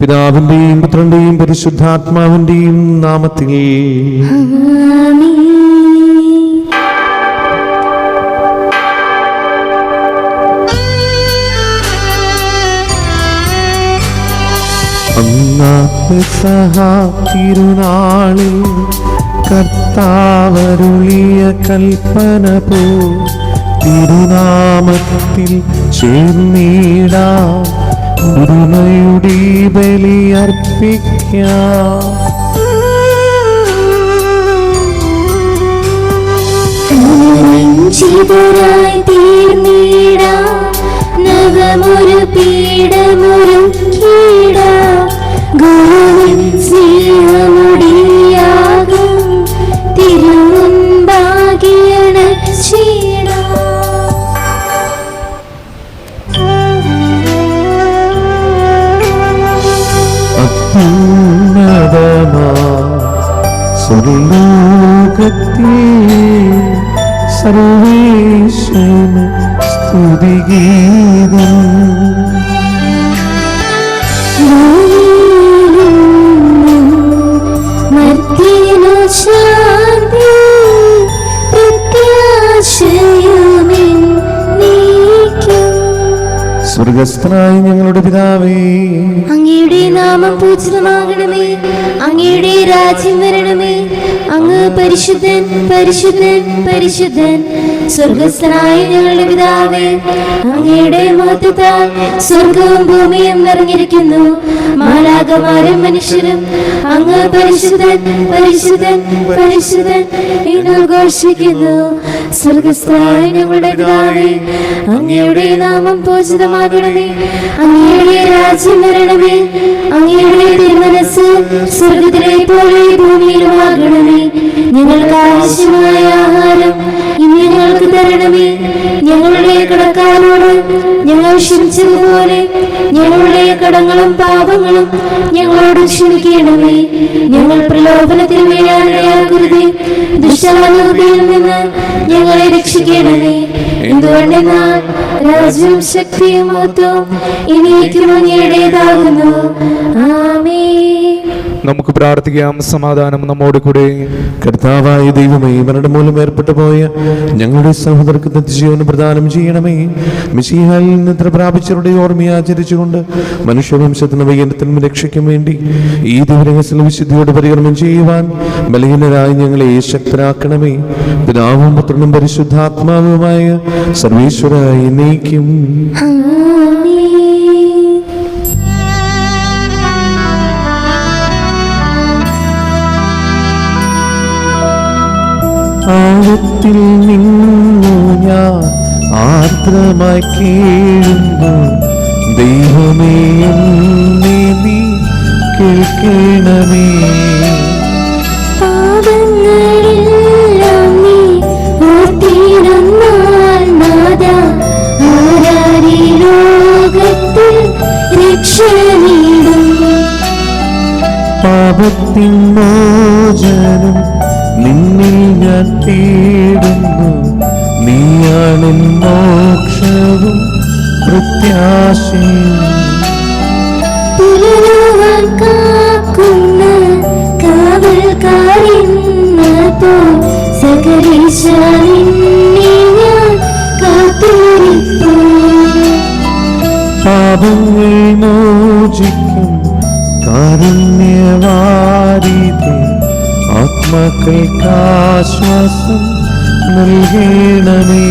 പിതാവിന്റെയും പുത്രന്റെയും പരിശുദ്ധാത്മാവിന്റെയും നാമത്തിൽ. തിരുനാളിൽ കർത്താവരുളിയ കൽപ്പന പോ തിരുനാമത്തിൽ ചേർന്നിടാം, ഒരുമയുടെ ബലിയർപ്പിക്കാം. തീർന്നിടാം, നവമൊരു പീഠമൊരുക്കിടാം, ഗുരുവിൻ സ്നേഹമുടിയാകും തിരുമുൻപാകിയണച്ചിടാം. അത്യുന്നതമാ സ്വർലോകത്തിൽ സർവേശ്വരന് സ്തുതിഗീതം. മർത്യനു ശാന്തി പ്രത്യാശയുമെന്നേക്കും. സ്വർഗസ്ഥനായ ഞങ്ങളുടെ പിതാവേ, അങ്ങയുടെ നാമം പൂജിതമാകണമേ, അങ്ങയുടെ രാജ്യം വരണമേ, അങ്ങ് പരിശുദ്ധൻ പരിശുദ്ധൻ പരിശുദ്ധൻ. സ്വർഗസ്ഥനായ ഞങ്ങളുടെ പിതാവേ, അങ്ങയുടെ മഹത്വത്താൽ സ്വർഗവും ഭൂമിയും നിറഞ്ഞിരിക്കുന്നു. മാലാഖമാരും മനുഷ്യരും അങ്ങ് പരിശുദ്ധൻ പരിശുദ്ധൻ പരിശുദ്ധൻ എന്ന് ഘോഷിക്കുന്നു. സ്വർഗസ്ഥനായ ഞങ്ങളുടെ പിതാവേ, അങ്ങയുടെ നാമം പൂജിതമാകണമേ, അങ്ങയുടെ രാജ്യം വരണമേ, അങ്ങയുടെ തിരുമനസ്സ് സ്വർഗത്തിലെ പോലെ ഭൂമിയിലുമാകണമേ. ഞങ്ങൾക്ക് ആവശ്യമായ ആഹാരം ഇന്ന് ഞങ്ങൾക്ക് തരണമേ. ഞങ്ങളുടെ കടക്കാരോട് ഞങ്ങൾ ക്ഷമിച്ചതുപോലെ ഞങ്ങളുടെ കടങ്ങളും പാപങ്ങളും ഞങ്ങളോട് ക്ഷമിക്കണമേ. ഞങ്ങൾ പ്രലോഭനത്തിൽ വീഴാനിടയാക്കരുതേ, ദുഷ്ടാരൂപിയിൽ നിന്ന് ഞങ്ങളെ രക്ഷിക്കണമേ. എന്തുകൊണ്ടെന്നാൽ രാജ്യവും ശക്തിയും മഹത്വവും എന്നേക്കും അങ്ങയുടേതാകുന്നു. ആമേൻ. നമുക്ക് പ്രാർത്ഥിക്കാം. സമാധാനം നമ്മോട് കൂടെ. കർത്താവായ ദൈവമേ, മരണം മൂലം ഏർപ്പെട്ടു പോയ ഞങ്ങളുടെ സഹോദരർക്ക് നിത്യജീവൻ പ്രദാനം ചെയ്യണമേ. മിശിഹായിൽ നിദ്ര പ്രാപിച്ചവരുടെ ഓർമ്മയെ ആചരിച്ചുകൊണ്ട് മനുഷ്യവംശത്തിന് വൈകനത്തിനും രക്ഷയ്ക്കും വേണ്ടി ഈ ദിവരഹസ്യ വിശുദ്ധിയോട് പരികർമ്മം ചെയ്യുവാൻ ബലഹീനരായി ഞങ്ങളെ ശക്തരാക്കണമേ. പിതാവും പുത്രനും പരിശുദ്ധാത്മാവുമായ സർവേശ്വരായി എന്നേക്കും. ആഴത്തിൽ നിന്നു ഞാൻ ആർദ്രമായി കേഴുമ്പോൾ ദൈവമേ എന്നെ നീ കേൾക്കണമേ. പാപങ്ങളെല്ലാം നീ ഓർത്തിരുന്നാൽ നാഥാ, ആരാരീ ലോകത്തിൽ രക്ഷ നേടും. പാപത്തിൻ മോചനം നിന്നിൽ ഞാൻ തേടുന്നു, നീയാണ് മോക്ഷവും പ്രത്യാശയും. പുലരുവാൻ കാക്കുന്ന കാവൽക്കാരെന്നപ്പോൾ സകലേശ നിന്നെ ഞാൻ കാത്തിരിപ്പു. പാപങ്ങൾ മോചിക്കും കാരുണ്യവാരിധി, ആത്മാക്കൾക്കാശ്വാസം നൽകണമേ.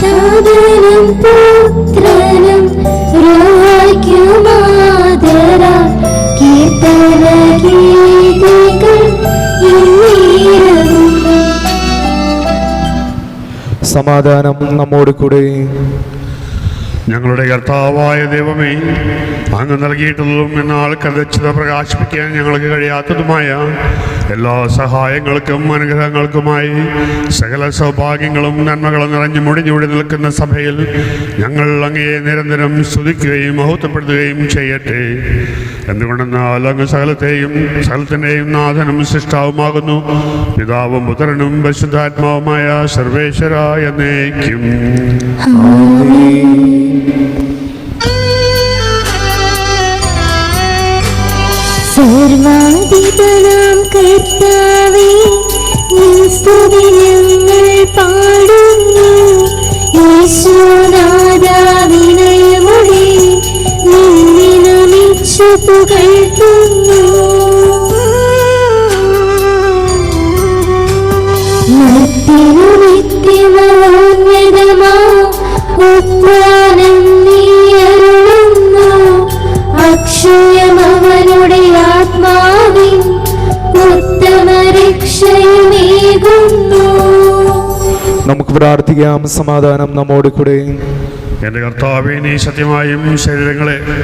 താതനും പുത്രനും റൂഹായ്ക്കുമാദരാൽ കീർത്തനഗീതികൾ എന്നേരവും. സമാധാനം നമ്മോട് കൂടെ. ഞങ്ങളുടെ കർത്താവായ ദൈവമേ, അങ്ങ് നൽകിയിട്ടുള്ളതും എന്നാൽ കഥിച്ചത് പ്രകാശിപ്പിക്കാൻ ഞങ്ങൾക്ക് കഴിയാത്തതുമായ എല്ലാ സഹായങ്ങൾക്കും അനുഗ്രഹങ്ങൾക്കുമായി സകല സൗഭാഗ്യങ്ങളും നന്മകളും നിറഞ്ഞു മുടിഞ്ഞൂടി നിൽക്കുന്ന സഭയിൽ ഞങ്ങൾ അങ്ങയെ നിരന്തരം സ്തുതിക്കുകയും മഹത്വപ്പെടുത്തുകയും ചെയ്യട്ടെ. എന്തുകൊണ്ടെന്നാൽ അങ്ങ് സകലത്തിൻ്റെയും നാഥനും സൃഷ്ടാവുമാകുന്നു. പിതാവും പുത്രനും പരിശുദ്ധാത്മാവുമായ സർവേശ്വര എന്നേക്കും. സർവാധിപനാം കർത്താവേ, നിൻ സ്തുതി ഞങ്ങൾ പാടുന്നു. യേശുനാഥാ വിനയമോടെ നിന്നെ നമിച്ചു പുകഴ്ത്തുന്നു. നിത്യമോന്നതമാ ഉത്ഥാനം നീ അരുളുന്നു. അക്ഷയമവനുടെ ആത്മാവിൻ ഉത്തമ രക്ഷയുമേകുന്നു. നമുക്ക് പ്രാർത്ഥിക്കാം. സമാധാനം നമ്മോട് കൂടെ. എൻ്റെ കർത്താവേ, നീ സത്യമായും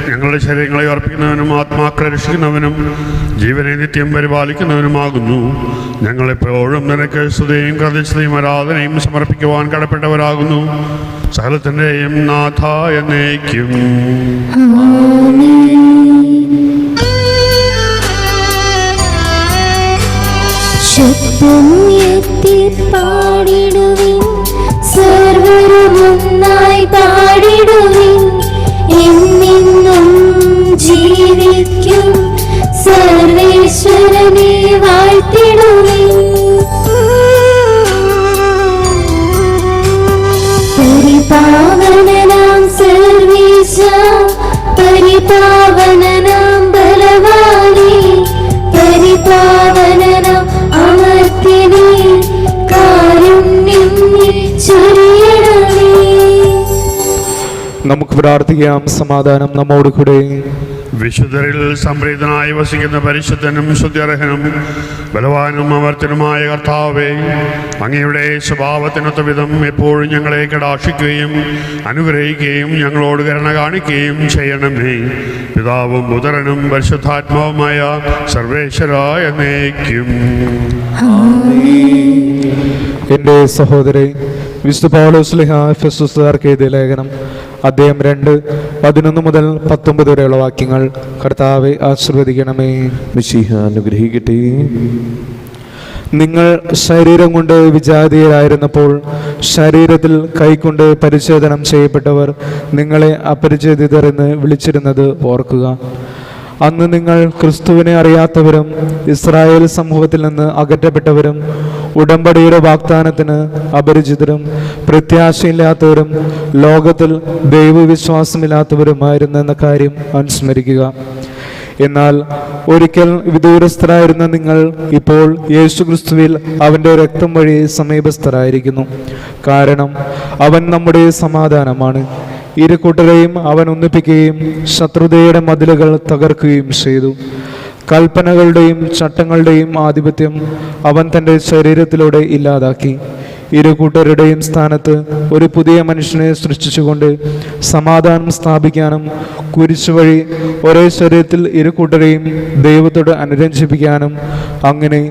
ഞങ്ങളുടെ ശരീരങ്ങളെ അർപ്പിക്കുന്നവനും ആത്മാക്കളെ രക്ഷിക്കുന്നവനും ജീവനെ നിത്യം പരിപാലിക്കുന്നവനുമാകുന്നു. ഞങ്ങളെപ്പോഴും നിനക്ക് സ്തുതിയും കൃതജ്ഞതയും ആരാധനയും സമർപ്പിക്കുവാൻ കടപ്പെട്ടവരാകുന്നു. സകലത്തിൻ്റെയും നാഥ എന്നേക്കും. ശബ്ദമുയർത്തി പാടിടുവിൻ, സർവരുമൊന്നായി പാടിടുവിൻ. എന്നെന്നും ജീവിക്കും സർവേശ്വരനെ വാഴ്ത്തിടുവിൻ. പരിപാവനനാം സർവേശ, പരിപാവനനാം ബലവാനേ, പരിപാവനനാം അമർത്യനേ, കാരുണ്യം നീ ചൊരിയണമേ. നമുക്ക് പ്രാർത്ഥിക്കാം. സമാധാനം നമ്മോട് കൂടെ. വിശുദ്ധരിൽ സംപ്രീതനായി വസിക്കുന്ന പരിശുദ്ധനും ശുദ്ധ്യർഹനും ബലവാനും അമർത്യനുമായ കർത്താവേ, അങ്ങയുടെ സ്വഭാവത്തിനൊത്ത വിധം എപ്പോഴും ഞങ്ങളെ കടാക്ഷിക്കുകയും അനുഗ്രഹിക്കുകയും ഞങ്ങളോട് കരുണ കാണിക്കുകയും ചെയ്യണമേ. പിതാവും പുത്രനും പരിശുദ്ധാത്മാവുമായ സർവേശ്വരായ എന്നേക്കും. എൻ്റെ സഹോദരേ, വിശുദ്ധ പൗലോസ് ശ്ലീഹ എഫെസോസുകാർക്ക് എഴുതിയ ലേഖനം അധ്യായം 2:11 മുതൽ 19 വരെയുള്ള വാക്യങ്ങൾ. കർത്താവെ ആശീർവദിക്കണമേ. മിശിഹ അനുഗ്രഹിക്കട്ടെ. നിങ്ങൾ ശരീരം കൊണ്ട് വിജാതീയരായിരുന്നപ്പോൾ ശരീരത്തിൽ കൈക്കൊണ്ട് പരിച്ഛേദനം ചെയ്യപ്പെട്ടവർ നിങ്ങളെ അപരിചിതർ എന്ന് വിളിച്ചിരുന്നത് ഓർക്കുക. അന്ന് നിങ്ങൾ ക്രിസ്തുവിനെ അറിയാത്തവരും ഇസ്രായേൽ സമൂഹത്തിൽ നിന്ന് അകറ്റപ്പെട്ടവരും ഉടമ്പടിയുടെ വാഗ്ദാനത്തിന് അപരിചിതരും പ്രത്യാശയില്ലാത്തവരും ലോകത്തിൽ ദൈവവിശ്വാസമില്ലാത്തവരുമായിരുന്നെന്ന കാര്യം അനുസ്മരിക്കുക. എന്നാൽ ഒരിക്കൽ വിദൂരസ്ഥരായിരുന്ന നിങ്ങൾ ഇപ്പോൾ യേശുക്രിസ്തുവിൽ അവൻ്റെ രക്തം വഴി സമീപസ്ഥരായിരിക്കുന്നു. കാരണം അവൻ നമ്മുടെ സമാധാനമാണ്. ഇരു കൂട്ടരെയും അവൻ ഒന്നിപ്പിക്കുകയും ശത്രുതയുടെ മതിലുകൾ തകർക്കുകയും ചെയ്തു. കൽപ്പനകളുടെയും ചട്ടങ്ങളുടെയും ആധിപത്യം അവൻ തൻ്റെ ശരീരത്തിലൂടെ ഇല്ലാതാക്കി. ഇരു കൂട്ടരുടെയും സ്ഥാനത്ത് ഒരു പുതിയ മനുഷ്യനെ സൃഷ്ടിച്ചുകൊണ്ട് സമാധാനം സ്ഥാപിക്കാനും കുരിശു വഴി ഒരേ ശരീരത്തിൽ ഇരു കൂട്ടരെയും ദൈവത്തോട് അനുരഞ്ജിപ്പിക്കാനും അങ്ങനെ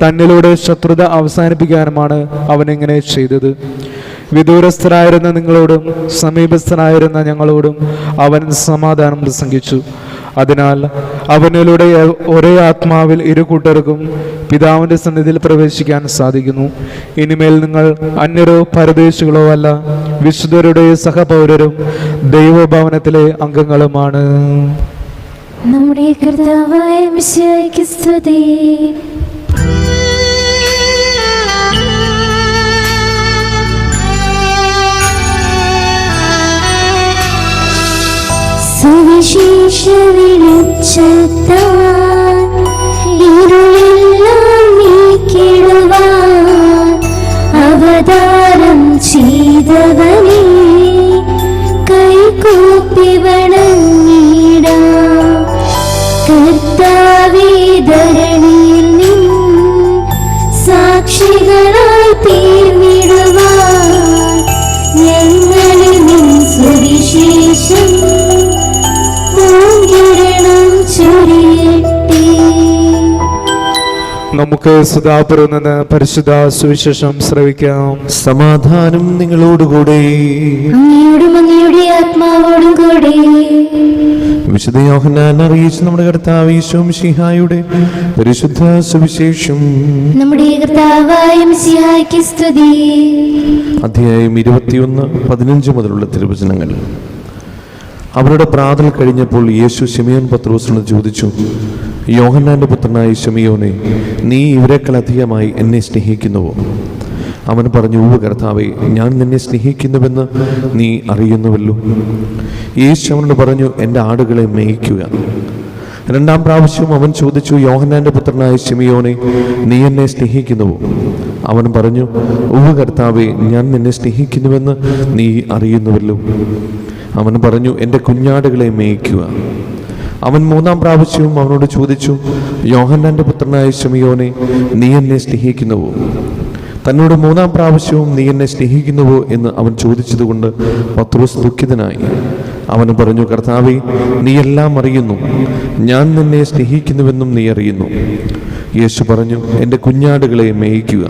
തന്നിലൂടെ ശത്രുത അവസാനിപ്പിക്കാനുമാണ് അവനിങ്ങനെ ചെയ്തത്. വിദൂരസ്ഥരായിരുന്ന നിങ്ങളോടും സമീപസ്ഥരായിരുന്ന ഞങ്ങളോടും അവൻ സമാധാനം പ്രസംഗിച്ചു. അതിനാൽ അവനിലൂടെ ഒരേ ആത്മാവിൽ ഇരു കൂട്ടർക്കും പിതാവിൻ്റെ സന്നിധിയിൽ പ്രവേശിക്കാൻ സാധിക്കുന്നു. ഇനിമേൽ നിങ്ങൾ അന്യരോ പരദേശികളോ അല്ല, വിശുദ്ധരുടെ സഹപൗരരും ദൈവഭവനത്തിലെ അംഗങ്ങളുമാണ്. നമ്മുടെ കർത്താവായ മിശിഹായ്ക്ക് സ്തുതി. സുവിശേഷ വെളിച്ചത്താൽ ഇരുളെല്ലാം നീക്കിടുവാൻ അവതാരം ചെയ്തവനെ കൈകൂപ്പി വണങ്ങിടാം. കർത്താവേ, ധരണിയിൽ നിന്നും സാക്ഷികളായി തീർന്നിടുവാൻ ഞങ്ങളിൽ നിൻ സുവിശേഷം നമുക്ക് സദാപുരം നിന്ന് പരിശുദ്ധ സുവിശേഷം ശ്രവിക്കാം. സമാധാനം നിങ്ങളോടുകൂടെ. അങ്ങയോടും അങ്ങയുടെ ആത്മാവോടും കൂടെ. വിശുദ്ധ യോഹന്നാൻ അറിയിച്ച നമ്മുടെ കർത്താവ് യേശു മിശിഹായുടെ പരിശുദ്ധ സുവിശേഷം. നമ്മുടെ കർത്താവായ മിശിഹായ്ക്ക് സ്തുതി. അധ്യായം 21:15 മുതലുള്ള തിരുവചനങ്ങൾ. അവരുടെ പ്രാർത്ഥന കഴിഞ്ഞപ്പോൾ യേശു ശിമയോൻ പത്രോസിനോട് ചോദിച്ചു, യോഹന്നാന്റെ പുത്രനായ ശിമിയോനെ, നീ ഇവരെക്കാൾ അധികമായി എന്നെ സ്നേഹിക്കുന്നുവോ? അവൻ പറഞ്ഞു, ഉവ്വ് കർത്താവേ, ഞാൻ നിന്നെ സ്നേഹിക്കുന്നുവെന്ന് നീ അറിയുന്നുവല്ലോ. യേശു അവനോട് പറഞ്ഞു, എൻ്റെ ആടുകളെ മേയിക്കുക. രണ്ടാം പ്രാവശ്യവും അവൻ ചോദിച്ചു, യോഹന്നാന്റെ പുത്രനായ ശിമിയോനെ, നീ എന്നെ സ്നേഹിക്കുന്നുവോ? അവൻ പറഞ്ഞു, ഉവ്വ് കർത്താവേ, ഞാൻ നിന്നെ സ്നേഹിക്കുന്നുവെന്ന് നീ അറിയുന്നുവല്ലോ. അവൻ പറഞ്ഞു, എൻ്റെ കുഞ്ഞാടുകളെ മേയിക്കുക. അവൻ മൂന്നാം പ്രാവശ്യവും അവനോട് ചോദിച്ചു, യോഹന്നാന്റെ പുത്രനായ ശിമിയോനെ, നീ എന്നെ സ്നേഹിക്കുന്നുവോ? തന്നോട് മൂന്നാം പ്രാവശ്യവും നീ എന്നെ സ്നേഹിക്കുന്നുവോ എന്ന് അവൻ ചോദിച്ചതുകൊണ്ട് പത്രോസ് ദുഃഖിതനായി. അവൻ പറഞ്ഞു, കർത്താവേ, നീ എല്ലാം അറിയുന്നു, ഞാൻ നിന്നെ സ്നേഹിക്കുന്നുവെന്നും നീ അറിയുന്നു. യേശു പറഞ്ഞു, എൻ്റെ കുഞ്ഞാടുകളെ മേയിക്കുക.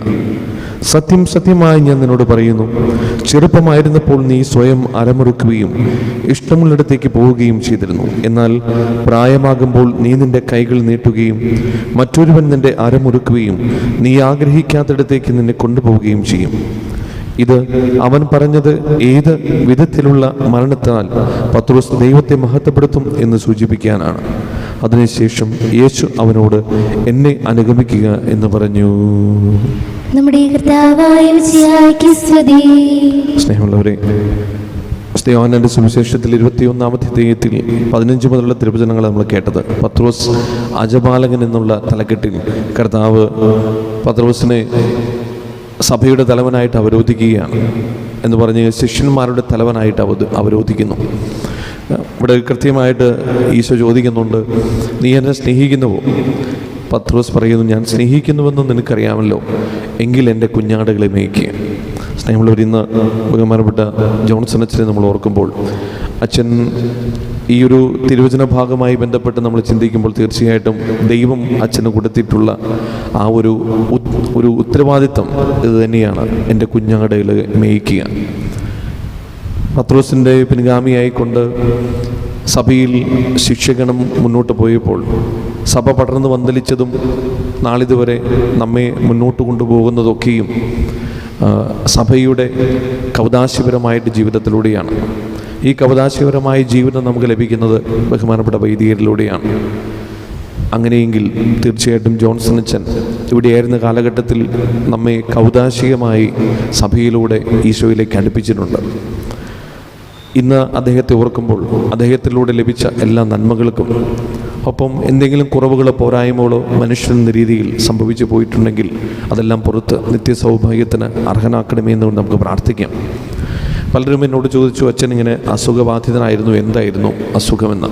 സത്യം സത്യമായി ഞാൻ നിന്നോട് പറയുന്നു, ചെറുപ്പമായിരുന്നപ്പോൾ നീ സ്വയം അരമുറുക്കുകയും ഇഷ്ടമുള്ളിടത്തേക്ക് പോവുകയും ചെയ്തിരുന്നു. എന്നാൽ പ്രായമാകുമ്പോൾ നീ നിന്റെ കൈകൾ നീട്ടുകയും മറ്റൊരുവൻ നിന്റെ അരമുറുക്കുകയും നീ ആഗ്രഹിക്കാത്തിടത്തേക്ക് നിന്നെ കൊണ്ടുപോവുകയും ചെയ്യും. ഇത് അവൻ പറഞ്ഞത് ഏത് വിധത്തിലുള്ള മരണത്താൽ പത്രോസ് ദൈവത്തെ മഹത്വപ്പെടുത്തും എന്ന് സൂചിപ്പിക്കാനാണ്. അതിനുശേഷം യേശു അവനോട്, എന്നെ അനുഗമിക്കുക എന്ന് പറഞ്ഞു. നമ്മുടെ കർത്താവായ മിശിഹായ്ക്ക് സ്തുതി. സ്നേഹമുള്ളവരെ, യോഹന്നാന്റെ സുവിശേഷത്തിൽ 21-ാമത്തെ അധ്യായത്തിൽ 15 മുതലുള്ള തിരുവചനങ്ങൾ നമ്മൾ കേട്ടത്. പത്രോസ് അജപാലകൻ എന്നുള്ള തലക്കെട്ടിൽ കർത്താവ് പത്രോസിനെ സഭയുടെ തലവനായിട്ട് അവരോധിക്കുകയാണ് എന്ന് പറഞ്ഞ് ശിഷ്യന്മാരുടെ തലവനായിട്ട് അവരോധിക്കുന്നു. ഇവിടെ കൃത്യമായിട്ട് ഈശോ ചോദിക്കുന്നുണ്ട്, നീ എന്നെ സ്നേഹിക്കുന്നുവോ? പത്രോസ് പറയുന്നു, ഞാൻ സ്നേഹിക്കുന്നുവെന്ന് നിനക്കറിയാമല്ലോ, എങ്കിൽ എൻ്റെ കുഞ്ഞാടുകളെ മേയ്ക്കുക. സ്നേഹമുള്ളവർ, ഇന്ന് ബഹുമാനപ്പെട്ട ജോൺസൺ അച്ഛനെ നമ്മൾ ഓർക്കുമ്പോൾ, അച്ഛൻ ഈ ഒരു തിരുവചന ഭാഗമായി ബന്ധപ്പെട്ട് നമ്മൾ ചിന്തിക്കുമ്പോൾ തീർച്ചയായിട്ടും ദൈവം അച്ഛന് കൊടുത്തിട്ടുള്ള ആ ഒരു ഉത്തരവാദിത്വം ഇത് തന്നെയാണ്, എൻ്റെ കുഞ്ഞാടുകളെ മേയ്ക്കുക. പത്രോസിൻ്റെ പിൻഗാമിയായിക്കൊണ്ട് സഭയിൽ ശിക്ഷകണം മുന്നോട്ട് പോയപ്പോൾ സഭ പടർന്ന് വന്ദലിച്ചതും നാളിതുവരെ നമ്മെ മുന്നോട്ട് കൊണ്ടുപോകുന്നതൊക്കെയും സഭയുടെ കൗദാശിപരമായിട്ട് ജീവിതത്തിലൂടെയാണ്. ഈ കൗദാശിപരമായ ജീവിതം നമുക്ക് ലഭിക്കുന്നത് ബഹുമാനപ്പെട്ട വൈദികരിലൂടെയാണ്. അങ്ങനെയെങ്കിൽ തീർച്ചയായിട്ടും ജോൺസൺ അച്ഛൻ ഇവിടെയായിരുന്ന കാലഘട്ടത്തിൽ നമ്മെ കൗദാശികമായി സഭയിലൂടെ ഈശോയിലേക്ക് അടുപ്പിച്ചിട്ടുണ്ട്. ഇന്ന് അദ്ദേഹത്തെ ഓർക്കുമ്പോൾ അദ്ദേഹത്തിലൂടെ ലഭിച്ച എല്ലാ നന്മകൾക്കും ഒപ്പം എന്തെങ്കിലും കുറവുകളോ പോരായ്മകളോ മനുഷ്യനെന്ന രീതിയിൽ സംഭവിച്ചു പോയിട്ടുണ്ടെങ്കിൽ അതെല്ലാം പുറത്ത് നിത്യസൗഭാഗ്യത്തിന് അർഹനാക്കണമേ എന്ന് നമുക്ക് പ്രാർത്ഥിക്കാം. പലരും എന്നോട് ചോദിച്ചു, അച്ഛൻ ഇങ്ങനെ അസുഖബാധിതനായിരുന്നു, എന്തായിരുന്നു അസുഖമെന്ന്.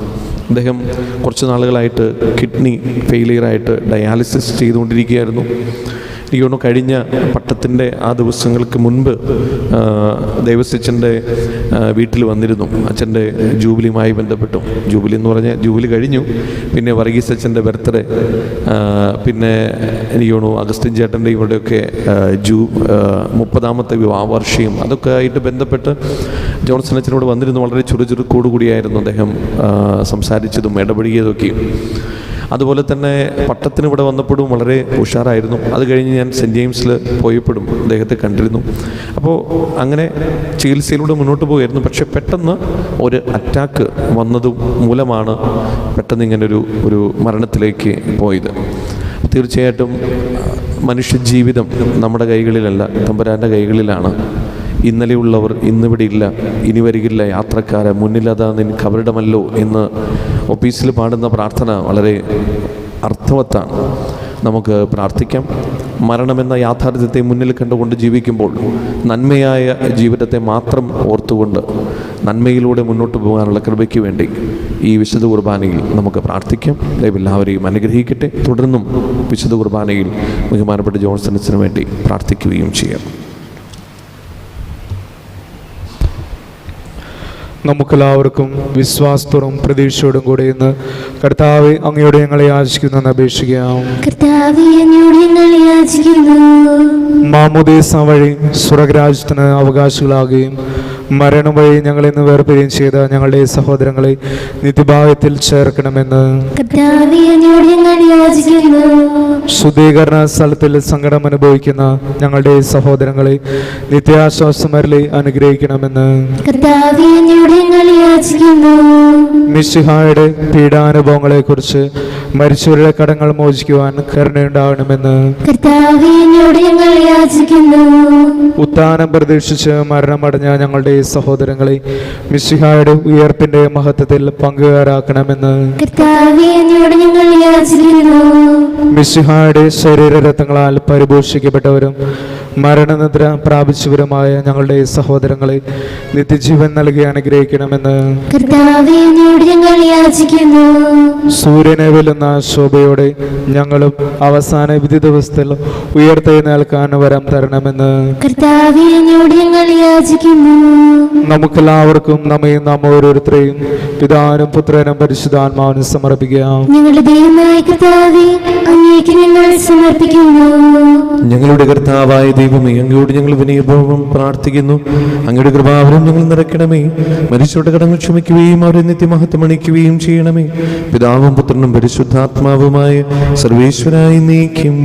അദ്ദേഹം കുറച്ച് നാളുകളായിട്ട് കിഡ്നി ഫെയിലിയറായിട്ട് ഡയാലിസിസ് ചെയ്തുകൊണ്ടിരിക്കുകയായിരുന്നു. എനിക്ക് തോന്നുന്നു കഴിഞ്ഞ പട്ടത്തിൻ്റെ ആ ദിവസങ്ങൾക്ക് മുൻപ് ദേവസ്യച്ഛൻ്റെ വീട്ടിൽ വന്നിരുന്നു. അച്ഛൻ്റെ ജൂബിലിയുമായി ബന്ധപ്പെട്ടു. ജൂബിലി എന്ന് പറഞ്ഞാൽ ജൂബിലി കഴിഞ്ഞു, പിന്നെ വർഗീസ് അച്ഛൻ്റെ ബർത്ത്ഡേ, പിന്നെ എനിക്ക് തോന്നുന്നു അഗസ്റ്റിൻ ചേട്ടൻ്റെ ഇവിടെയൊക്കെ 30ാമത്തെ വിവാഹവാർഷികം, അതൊക്കെ ആയിട്ട് ബന്ധപ്പെട്ട് ജോൺസൺ അച്ഛനോട് വന്നിരുന്നു. വളരെ ചുറുചുറുക്കോടുകൂടിയായിരുന്നു അദ്ദേഹം സംസാരിച്ചതും ഇടപെടുകയതൊക്കെയും. അതുപോലെ തന്നെ പട്ടത്തിന് ഇവിടെ വന്നപ്പോഴും വളരെ ഉഷാറായിരുന്നു. അത് കഴിഞ്ഞ് ഞാൻ സെൻറ്റ് ജെയിംസിൽ പോയപ്പോഴും അദ്ദേഹത്തെ കണ്ടിരുന്നു. അപ്പോൾ അങ്ങനെ ചികിത്സയിലൂടെ മുന്നോട്ട് പോകുമായിരുന്നു. പക്ഷെ പെട്ടെന്ന് ഒരു അറ്റാക്ക് വന്നത് മൂലമാണ് പെട്ടെന്ന് ഇങ്ങനൊരു മരണത്തിലേക്ക് പോയത്. തീർച്ചയായിട്ടും മനുഷ്യജീവിതം നമ്മുടെ കൈകളിലല്ല, തമ്പുരാൻ്റെ കൈകളിലാണ്. ഇന്നലെയുള്ളവർ ഇന്നിവിടെ ഇല്ല, ഇനി വരികില്ല യാത്രക്കാരെ, മുന്നിലതാ നിൻ കബറിടമല്ലോ എന്ന് ഓഫീസിൽ പാടുന്ന പ്രാർത്ഥന വളരെ അർത്ഥവത്താണ്. നമുക്ക് പ്രാർത്ഥിക്കാം. മരണമെന്ന യാഥാർത്ഥ്യത്തെ മുന്നിൽ കണ്ടുകൊണ്ട് ജീവിക്കുമ്പോൾ നന്മയായ ജീവിതത്തെ മാത്രം ഓർത്തുകൊണ്ട് നന്മയിലൂടെ മുന്നോട്ട് പോകാനുള്ള കൃപയ്ക്ക് വേണ്ടി ഈ വിശുദ്ധ കുർബാനയിൽ നമുക്ക് പ്രാർത്ഥിക്കാം. ദൈവമെല്ലാവരെയും അനുഗ്രഹിക്കട്ടെ. തുടർന്നും വിശുദ്ധ കുർബാനയിൽ ബഹുമാനപ്പെട്ട ജോൺസൺ അച്ഛന് വേണ്ടി പ്രാർത്ഥിക്കുകയും ചെയ്യാം. നമുക്കെല്ലാവർക്കും വിശ്വാസത്തോടും പ്രതീക്ഷയോടും കൂടെ ഇന്ന് കർത്താവെ അങ്ങയോട് ഞങ്ങളെ യാചിക്കുന്നു അപേക്ഷിക്കാം. മാമോദീസ വഴി സ്വർഗ്ഗരാജ്യത്തിന് അവകാശികളാകുകയും മരണം വഴി ഞങ്ങളെ നിന്ന് വേർപിരിയും ചെയ്ത ഞങ്ങളുടെ സഹോദരങ്ങളെ നിത്യഭാഗ്യത്തിൽ ചേർക്കണമെന്ന് ശുദ്ധീകരണ സ്ഥലത്തിൽ സങ്കടം അനുഭവിക്കുന്ന ഞങ്ങളുടെ സഹോദരങ്ങളെ നിത്യാശ്വാസമരളി അനുഗ്രഹിക്കണമെന്ന് മിശിഹായുടെ പീഡാനുഭവങ്ങളെ കുറിച്ച് മരിച്ചവരുടെ കടങ്ങൾ മോചിക്കുവാൻ കരുണയുണ്ടാകണമെന്ന് കർത്താവേ, അങ്ങയോട് ഞങ്ങൾ യാചിക്കുന്നു. ഉത്ഥാനം പ്രതീക്ഷിച്ച് മരണമടഞ്ഞ ഞങ്ങളുടെ സഹോദരങ്ങളെ മിശിഹായുടെ ഉയർപ്പിന്റെ മഹത്വത്തിൽ പങ്കുകാരാക്കണമെന്ന് കർത്താവേ, അങ്ങയോട് ഞങ്ങൾ യാചിക്കുന്നു. മിശിഹായുടെ ശരീരരത്നങ്ങളാൽ പരിപോഷിക്കപ്പെട്ടവരും മരണനിദ്ര പ്രാപിച്ചവരുമായ ഞങ്ങളുടെ സഹോദരങ്ങളെ നിത്യജീവൻ നൽകി അനുഗ്രഹിക്കണമെന്ന് കർത്താവേ, അങ്ങയോട് ഞങ്ങൾ യാചിക്കുന്നു. സൂര്യനെ വെല്ലുന്ന ശോഭയോടെ ഞങ്ങളും അവസാന വിധി ദിവസത്തിൽ ഉയർത്തെഴുന്നേൽക്കാൻ വരം തരണമെന്ന് കർത്താവേ, അങ്ങയോട് ഞങ്ങൾ യാചിക്കുന്നു. നമുക്കെല്ലാവർക്കും നമ്മയും നാം ഓരോരുത്തരെയും പിതാവിനും പുത്രനും പരിശുദ്ധാത്മാവിനും സമർപ്പിക്കാം. ഞങ്ങളുടെ ദൈവമായ കർത്താവേ, അങ്ങേക്ക് ഞങ്ങൾ സമർപ്പിക്കുന്നു. ഞങ്ങളുടെ കർത്താവായ ദൈവമേ, അങ്ങയോട് ഞങ്ങൾ വിനയപൂർവ്വം പ്രാർത്ഥിക്കുന്നു. അങ്ങയുടെ കൃപാവരം ഞങ്ങൾ നിറയ്ക്കണമേ. മരിച്ചവരുടെ കടങ്ങൾ ക്ഷമിക്കുകയും അവരെ നിത്യമഹത്വം അണിയിക്കുകയും ചെയ്യണമേ. പിതാവും പുത്രനും പരിശുദ്ധാത്മാവുമായ സർവേശ്വരായി നീക്കും.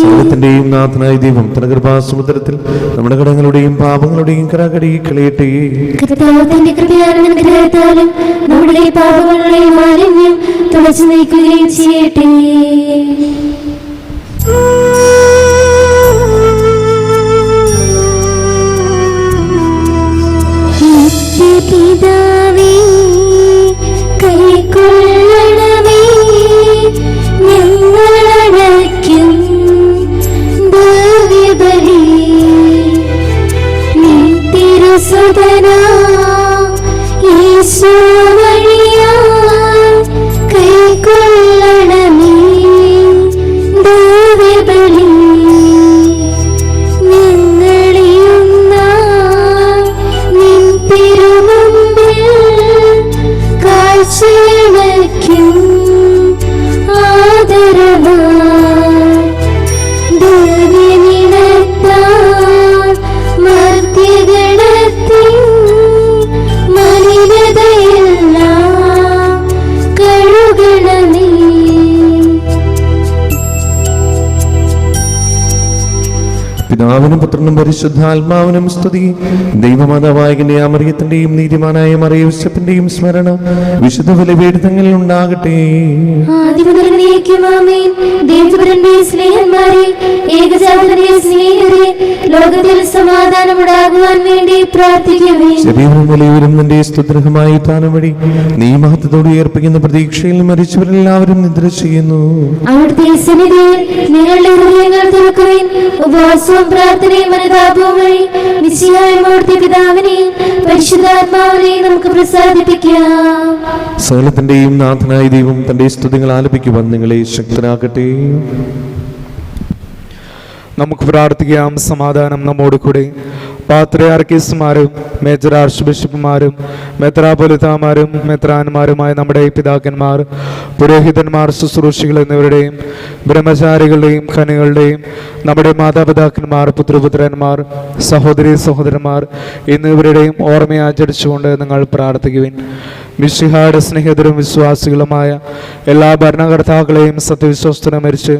സർവത്തിന്റെയും നാഥനായ ദൈവം തന്റെ കൃപാസമുദ്രത്തിൽ നമ്മുടെ കടങ്ങളുടെയും പാപങ്ങളുടെയും കരാകടി കളയട്ടെ. കർത്താവിന്റെ കൃപയാലും അനുഗ്രഹത്താലും നമ്മുടെ പാപങ്ങളുടെയും മാലിന്യം തുടച്ചു നീക്കുകയും ചെയ്യട്ടെ. പിതാവേ, കൈക്കൊള്ളണമേ ഞങ്ങളടയ്ക്കും ദിവ്യബലി. നിൻ തിരുസുതനാ യേശു വഴിയാൽ കൈക്കൊള്ളണമേ ദിവ്യബലി. പിതാവിനും പുത്രനും പരിശുദ്ധാത്മാവിനും സ്തുതി. ദൈവമാതാവായ മറിയത്തിന്റെയും നീതിമാനായ മറിയൂസഫിന്റെയും സ്മരണ വിശുദ്ധ ബലിപീഠങ്ങളിൽ ഉണ്ടാകട്ടെ. ലോകത്തിൽ സമാധാനം ഉണ്ടാകുവാൻ വേണ്ടി പ്രാർത്ഥിക്കണമേ. ശരീരവും വലിയവരും നിന്റെ സ്തുത്യർഹമായ ഉത്ഥാനം വഴി നീ മഹത്വത്തോട് ഉയർപ്പിക്കുന്ന പ്രതീക്ഷയിൽ മരിച്ചവരെല്ലാവരും നിദ്ര ചെയ്യുന്നു. അവിടുത്തെ സന്നിധിയിൽ നിങ്ങളുടെ ഹൃദയങ്ങൾ തുറക്കുവിൻ. ഉപവാസവും പ്രാർത്ഥനയും അനുതാപവും വഴി മിശിഹായ മൂർത്തി പിതാവിനെയും പരിശുദ്ധാത്മാവിനെയും നമുക്ക് പ്രസാദിപ്പിക്കാം. സകലത്തിന്റെയും നാഥനായ ദൈവം തന്റെ സ്തുതികൾ ആലപിക്കുവാൻ നിങ്ങളെ ശക്തരാക്കട്ടെ. നമുക്ക് പ്രാർത്ഥിക്കാം. സമാധാനം നമ്മോട് കൂടെ. പാത്രിയാർക്കീസുമാരും മേജർ ആർച്ച് ബിഷപ്പുമാരും മെത്രാപൊലിത്താമാരും മെത്രാന്മാരുമായ നമ്മുടെ പിതാക്കന്മാർ, പുരോഹിതന്മാർ, ശുശ്രൂഷികൾ എന്നിവരുടെയും ബ്രഹ്മചാരികളുടെയും ഖനികളുടെയും നമ്മുടെ മാതാപിതാക്കന്മാർ, പുത്രപുത്രന്മാർ, സഹോദരി സഹോദരന്മാർ എന്നിവരുടെയും ഓർമ്മയാചരിച്ചുകൊണ്ട് നിങ്ങൾ പ്രാർത്ഥിക്കുവിൻ. മിശിഹായുടെ സ്നേഹിതരും വിശ്വാസികളുമായ എല്ലാ ഭരണകർത്താക്കളെയും സത്യവിശ്വസ്തന മരിച്ച്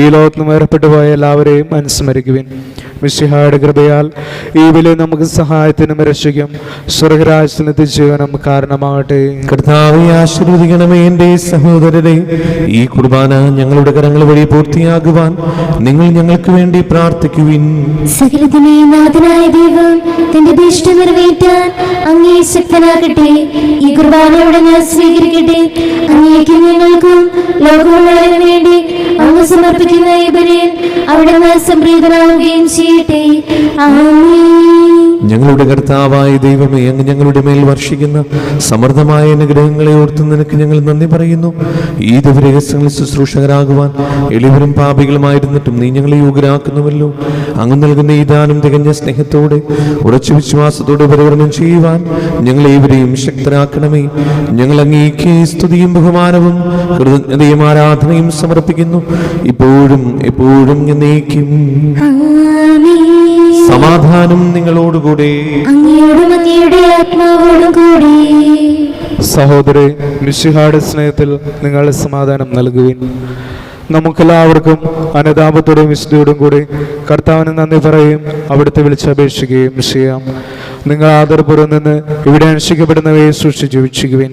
ഈ ലോകത്ത് നിന്ന് വേർപെട്ടു പോയ എല്ലാവരെയും അനുസ്മരിക്കുവിൻ. മിശിഹായുടെ കൃപയാൽ ഈ വില നമുക്ക് സഹായത്തിനും രക്ഷയ്ക്കും സ്വർഗരാജ്യത്തിൽ എത്തിച്ചേരാനും കാരണമാകട്ടെ. കർത്താവേ, ആശീർവദിക്കണമേ. എൻ്റെ സഹോദരരെ, ഈ കുർബാന ഞങ്ങളുടെ കരങ്ങൾ വഴി പൂർത്തിയാകുവാൻ നിങ്ങൾ ഞങ്ങൾക്ക് വേണ്ടി പ്രാർത്ഥിക്കുവിൻ. സകലത്തിനെയും നാഥനായ ദൈവം തന്റെ ദൃഷ്ടി നിറവേറ്റാൻ അങ്ങേ ശക്തനാകട്ടെ. ഈ കുർബാനയോടെ ഞാൻ സ്വീകരിക്കട്ടെ. അങ്ങേക്കും ഞങ്ങൾക്കും ലോകമുള്ളവരിനു വേണ്ടി അങ്ങ് സമർപ്പിക്കുന്ന ഈ ബലിയിൽ അവിടുന്ന് സംപ്രീതനാവുകയും ചെയ്യട്ടെ. ആമേൻ. ഞങ്ങളുടെ കർത്താവായ ദൈവമേ, അങ്ങ് ഞങ്ങളുടെ മേൽ വർഷിക്കുന്ന സമൃദ്ധമായ അനുഗ്രഹങ്ങളെ ഓർത്ത് നിനക്ക് ഞങ്ങൾ നന്ദി പറയുന്നു. ഈ ദിവരഹസ്യങ്ങളിൽ ശുശ്രൂഷകരാകുവാൻ എളിവരും പാപികളുമായിരുന്നിട്ടും നീ ഞങ്ങളെ യോഗ്യരാക്കുന്നുവല്ലോ. അങ്ങ് നൽകുന്ന ഈ ദാനം തികഞ്ഞ സ്നേഹത്തോടെ ഉറച്ച വിശ്വാസത്തോടെ പരിവർത്തനം ചെയ്യുവാൻ ഞങ്ങളേവരെയും ശക്തരാക്കണമേ. ഞങ്ങൾ അങ്ങേക്ക് സ്തുതിയും ബഹുമാനവും കൃതജ്ഞതയും ആരാധനയും സമർപ്പിക്കുന്നു, ഇപ്പോഴും എപ്പോഴും എന്നേക്കും. സമാധാനം നിങ്ങളോടുകൂടെ. സഹോദരേ, മിശിഹായുടെ സ്നേഹത്തിൽ നിങ്ങൾ സമാധാനം നൽകുവിൻ. നമുക്കെല്ലാവർക്കും അനുതാപത്തോടും വിശുദ്ധിയോടും കൂടി കർത്താവിന് നന്ദി പറയുകയും അവിടുത്തെ വിളിച്ചപേക്ഷിക്കുകയും ചെയ്യാം. നിങ്ങൾ ആദരപൂർവ്വം നിന്ന് ഇവിടെ അനുഷ്ഠിക്കപ്പെടുന്നവയെ സൂക്ഷിച്ചു വീക്ഷിക്കുവിൻ.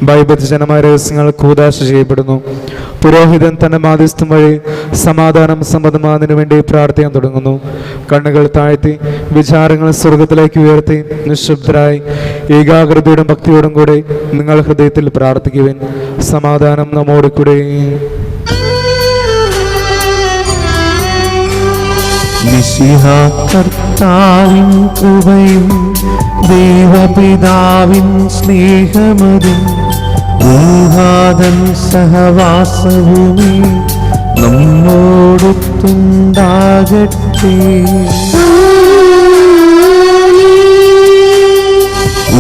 ഭയബദ്ധജനമായ രഹസ്യങ്ങൾ കൂദാശ ചെയ്യപ്പെടുന്നു. പുരോഹിതൻ തന്റെ മാധ്യസ്ഥം വഴി സമാധാനം സമ്മതമാകുന്നതിനു വേണ്ടി പ്രാർത്ഥിക്കാൻ തുടങ്ങുന്നു. കണ്ണുകൾ താഴ്ത്തി വിചാരങ്ങൾ സ്വർഗത്തിലേക്ക് ഉയർത്തി നിശബ്ദരായി ഏകാഗ്രതയോടും ഭക്തിയോടും കൂടെ നിങ്ങൾ ഹൃദയത്തിൽ പ്രാർത്ഥിക്കുവിൻ. സമാധാനം നമ്മോട് കൂടെ. മിശിഹാ കർത്താവിൻ കൃപയും ദൈവപിതാവിൻ സ്നേഹമതും ഊഹാദൻ സഹവാസവുമേ നമ്മോടൊത്തുണ്ടാകട്ടെ.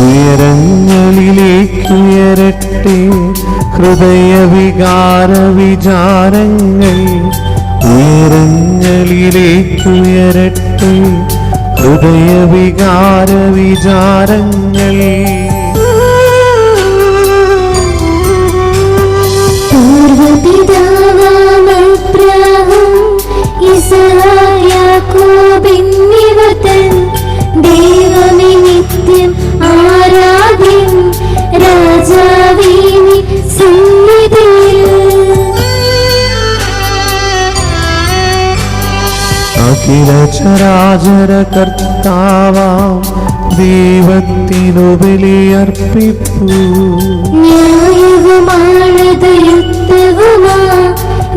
ഉയരങ്ങളിലേക്കുയരട്ടെ ഹൃദയവികാര വിചാരങ്ങൾ. ഉയരങ്ങളിലേക്കുയരട്ടെ ഹൃദയവികാര വിചാരങ്ങൾ. പൂർവപിതാവാമബ്രാഹം ഇസ്ഹാക്ക് യാക്കോബെന്നിവർ തൻ ദൈവമേ നിത്യം ആരാധ്യൻ രാജാവേ നിൻ സന്നിധിയിൽ. അഖില ചരാചര കർത്താവാം ദൈവത്തിനു ബലിയർപ്പിപ്പൂ. ന്യായവുമാണത് യുക്തവുമാ,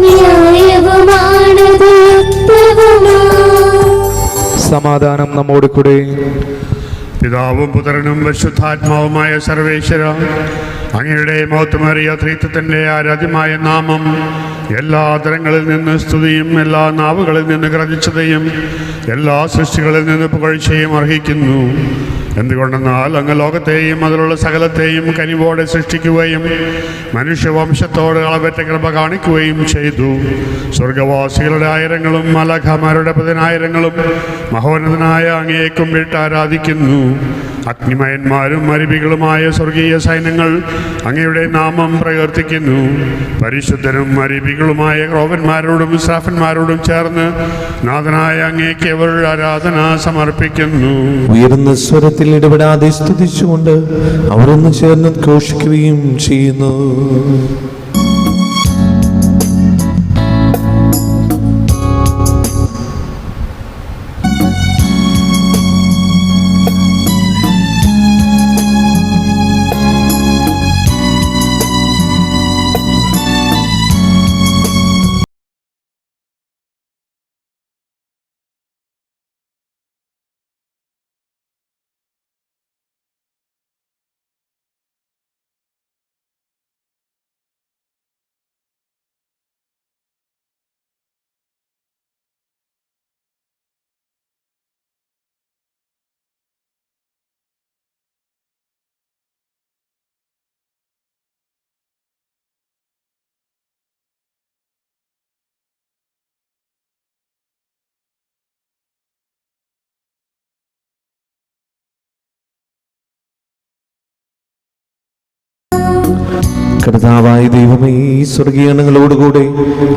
ന്യായവുമാണത് യുക്തവുമാ. സമാധാനം നമ്മോട് കൂടെ. പിതാവും പുത്രനും പരിശുദ്ധാത്മാവുമായ സർവേശ്വര, അങ്ങയുടെ മഹത്വമേറിയ ത്രിത്വത്തിൻ്റെ ആരാധ്യമായ നാമം എല്ലാ തരങ്ങളിൽ നിന്ന് സ്തുതിയും എല്ലാ നാവുകളിൽ നിന്ന് ഗ്രഹിച്ചതയും എല്ലാ സൃഷ്ടികളിൽ നിന്ന് പുകഴ്ചയും അർഹിക്കുന്നു. എന്തുകൊണ്ടെന്നാൽ അങ്ങ് ലോകത്തെയും അതിലുള്ള സകലത്തെയും കനിവോടെ സൃഷ്ടിക്കുകയും മനുഷ്യവംശത്തോട് അളവറ്റ കൃപ കാണിക്കുകയും ചെയ്തു. സ്വർഗവാസികളുടെ ആയിരങ്ങളും മലഖമാരുടെ പതിനായിരങ്ങളും മഹോന്നതനായ അങ്ങയെ കുമ്പിട്ട് ആരാധിക്കുന്നു. അഗ്നിമയന്മാരും മരുവികളുമായ സ്വർഗീയ സൈന്യങ്ങൾ അങ്ങയുടെ നാമം പ്രകീർത്തിക്കുന്നു. പരിശുദ്ധരും മരുവികളുമായ ക്രോവന്മാരോടും ശ്രാഫന്മാരോടും ചേർന്ന് നാഥനായ അങ്ങേക്ക് അവർ ആരാധന സമർപ്പിക്കുന്നു. ഉയർന്ന സ്വരത്തിൽ ഇടപെടാതെ സ്തുതിച്ചുകൊണ്ട് അവർ ഒന്ന് ചേർന്ന് ഘോഷിക്കുകയും ചെയ്യുന്നു. കർത്താവായ ദൈവമേ, ഈ സ്വർഗീയങ്ങളോടുകൂടെ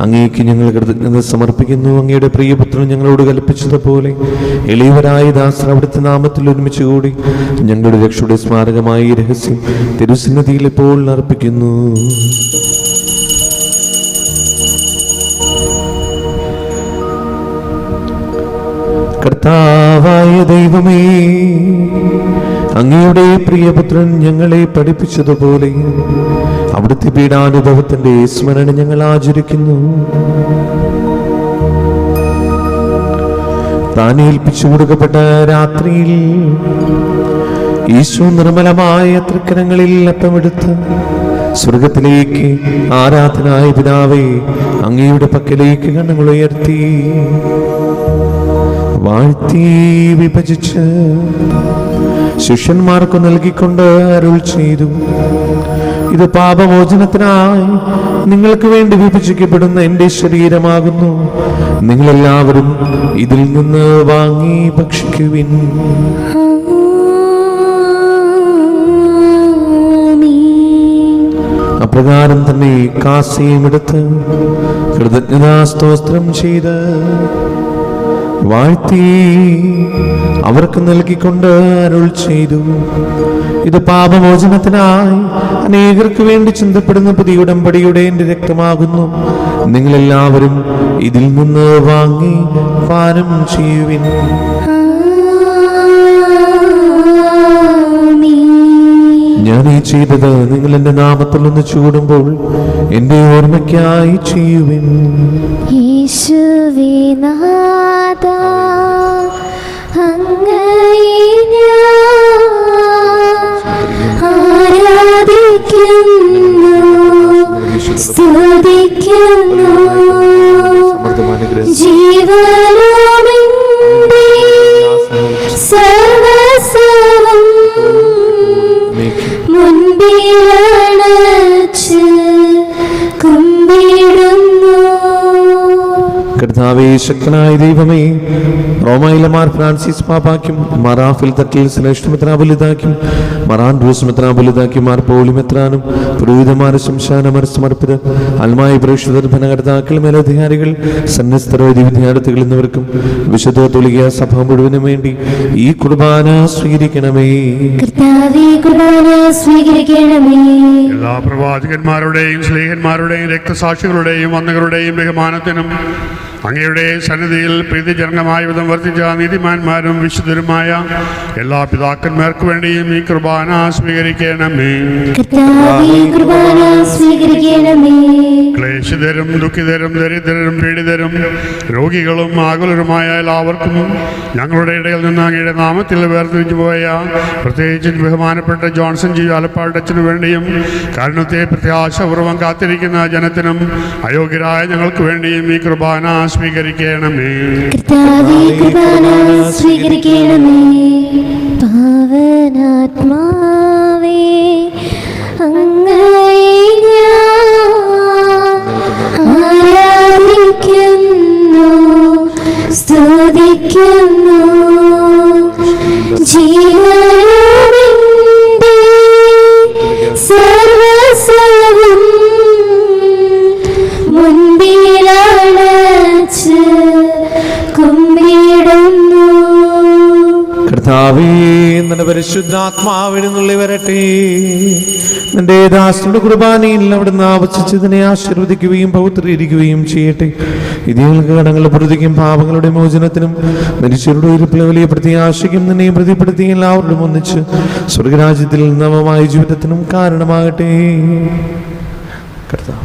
അങ്ങേക്ക് ഞങ്ങൾ കൃതജ്ഞത സമർപ്പിക്കുന്നു. അങ്ങയുടെ പ്രിയപുത്രൻ ഞങ്ങളോട് കൽപ്പിച്ചതുപോലെ എളിയവരായ ദാസർ അവിടുത്തെ നാമത്തിൽ ഒരുമിച്ച് കൂടി ഞങ്ങളുടെ രക്ഷയുടെ സ്മാരകമായ ഈ രഹസ്യം തിരുസന്നിധിയിൽ ഇപ്പോൾ അർപ്പിക്കുന്നു. കർത്താവായ ദൈവമേ, അങ്ങയുടെ പ്രിയപുത്രൻ ഞങ്ങളെ പഠിപ്പിച്ചതുപോലെ അവിടുത്തെ പീഡാനുഭവത്തിന്റെ സ്മരണ ഞങ്ങൾ ആചരിക്കുന്നു. താൻ ഏൽപ്പിച്ചു കൊടുക്കപ്പെട്ട രാത്രിയിൽ ഈശോ നിർമ്മലമായ തൃക്കരങ്ങളിൽ അപ്പമെടുത്ത് സ്വർഗത്തിലേക്ക് ആരാധനായ പിതാവേ അങ്ങയുടെ പക്കലേക്ക് കണ്ണുകൾ ഉയർത്തി വാഴ്ത്തി വിഭജിച്ച് ശിഷ്യന്മാർക്ക് നൽകിക്കൊണ്ട് അരുൾ ചെയ്തു, ഇത് പാപമോചനത്തിനായി നിങ്ങൾക്ക് വേണ്ടി വിഭജിക്കപ്പെടുന്ന എൻ്റെ ശരീരമാകുന്നു. നിങ്ങളെല്ലാവരും ഇതിൽ നിന്ന് വാങ്ങി ഭക്ഷിക്കുവിൻ. അപ്രകാരം തന്നെ കാസയും എടുത്ത് കൃതജ്ഞതാസ്തോത്രം ചെയ്ത് വാഴ്ത്തി അവർക്ക് നൽകിക്കൊണ്ട് അരുൾ ചെയ്തു, ഇത് പാപമോചനത്തിനായി അനേകർക്ക് വേണ്ടി ചിന്തപ്പെടുന്ന പുതിയ ഉടമ്പടിയുടെ എൻ്റെ രക്തമാകുന്നു. നിങ്ങളെല്ലാവരും ഇതിൽ നിന്ന് വാങ്ങി പാനം ചെയ്യുവിൻ. ഞാൻ ഈ ചെയ്തത് നിങ്ങൾ എൻ്റെ നാമത്തിൽ ഒന്ന് ചൂടുമ്പോൾ എൻ്റെ ഓർമ്മയ്ക്കായി ചെയ്യുവിൻ. യേശുവേ നാഥാ, അങ്ങയെ ഞാൻ ആരാധിക്കുന്നു, സ്തുതിക്കുന്നു. ജീവനോടെ സർവസ്വം മുൻപിലണച്ച് കുമ്പിടുന്നു. കർത്താവേ, ശക്തനായ ദൈവമേ, റോമായിലെ മാർ ഫ്രാൻസിസ് പാപ്പാക്കും മറാഫിൽ തട്ടിൽ ശ്രേഷ്ഠ മെത്രാപൊലീത്താക്കും മറാൻഡ്രൂസ് മെത്രാപൊലീത്താക്കും മാർ പോളിമെത്രാനും പുരോഹിതന്മാർ ശംശാനമർ സമർപ്പിത അൽമായ പ്രേക്ഷിതർ ഭരണകർത്താക്കൾ മേലധികാരികൾ സന്യസ്തര വിദ്യാർത്ഥികൾ എന്നിവർക്കും വിശുദ്ധ കത്തോലിക്ക സഭ മുഴുവനും വേണ്ടി ഈ കുർബാന സ്വീകരിക്കണമേ. കർത്താവേ, കുർബാന സ്വീകരിക്കണമേ. എല്ലാ പ്രവാചകന്മാരുടെയും സ്ലേഹന്മാരുടെയും രക്തസാക്ഷികളുടെയും വന്ദകളുടെയും ബഹുമാനത്തിനും അങ്ങയുടെ സന്നിധിയിൽ പ്രീതിജനകമായ വിധം വർദ്ധിച്ച നീതിമാന്മാരും വിശുദ്ധരുമായ എല്ലാ പിതാക്കന്മാർക്ക് വേണ്ടിയും ഈ കുർബാന സ്വീകരിക്കണമേ. കർത്താവേ, കുർബാന സ്വീകരിക്കണമേ. ക്ലേശിതരും ദുഃഖിതരും ദരിദ്രരും പീഡിതരും രോഗികളും ആകുലരുമായ എല്ലാവർക്കും ഞങ്ങളുടെ ഇടയിൽ നിന്ന് അങ്ങയുടെ നാമത്തിൽ വേർതിരിച്ചു പോയ പ്രത്യേകിച്ച് ബഹുമാനപ്പെട്ട ജോൺസൺ ജി ആലപ്പാട് അച്ഛനു വേണ്ടിയും കാരുണ്യത്തെ പ്രത്യാശപൂർവ്വം കാത്തിരിക്കുന്ന ജനത്തിനും അയോഗ്യരായ ഞങ്ങൾക്ക് വേണ്ടിയും ഈ കുർബാന സ്വീകരിക്കണമേ. കർത്താവേ, കുർബാന സ്വീകരിക്കണമേ. പാവനാത്മാവേ, അങ്ങയെ ഞാൻ ആരാധിക്കുന്നു, സ്തുതിക്കുന്നു. ജീവനോടെ സർവസ്വം മുൻപിലണച്ച് കുമ്പിടുന്നു. കർത്താവേ, നിന്റെ പരിശുദ്ധാത്മാവിനുള്ളിൽ വരട്ടെ. നിന്റെ ദാസന്റെ കുർബാനയിൽ അവിടുന്ന് ആവശിച്ചതിനെ ആശീർവദിക്കുകയും പൗത്രീകരിക്കുകയും ചെയ്യട്ടെ. ഇതിങ്ങൾക്ക് കടങ്ങളുടെ പ്രതിക്കും പാപങ്ങളുടെ മോചനത്തിനും മനുഷ്യരുടെ ഉയർപ്പിലെ വലിയ പ്രത്യാശയ്ക്കും നിന്നെയും പ്രതിപ്പെടുത്തി എല്ലാവരോടും ഒന്നിച്ച് സ്വർഗരാജ്യത്തിൽ നവമായ ജീവിതത്തിനും കാരണമാകട്ടെ. കർത്താവ്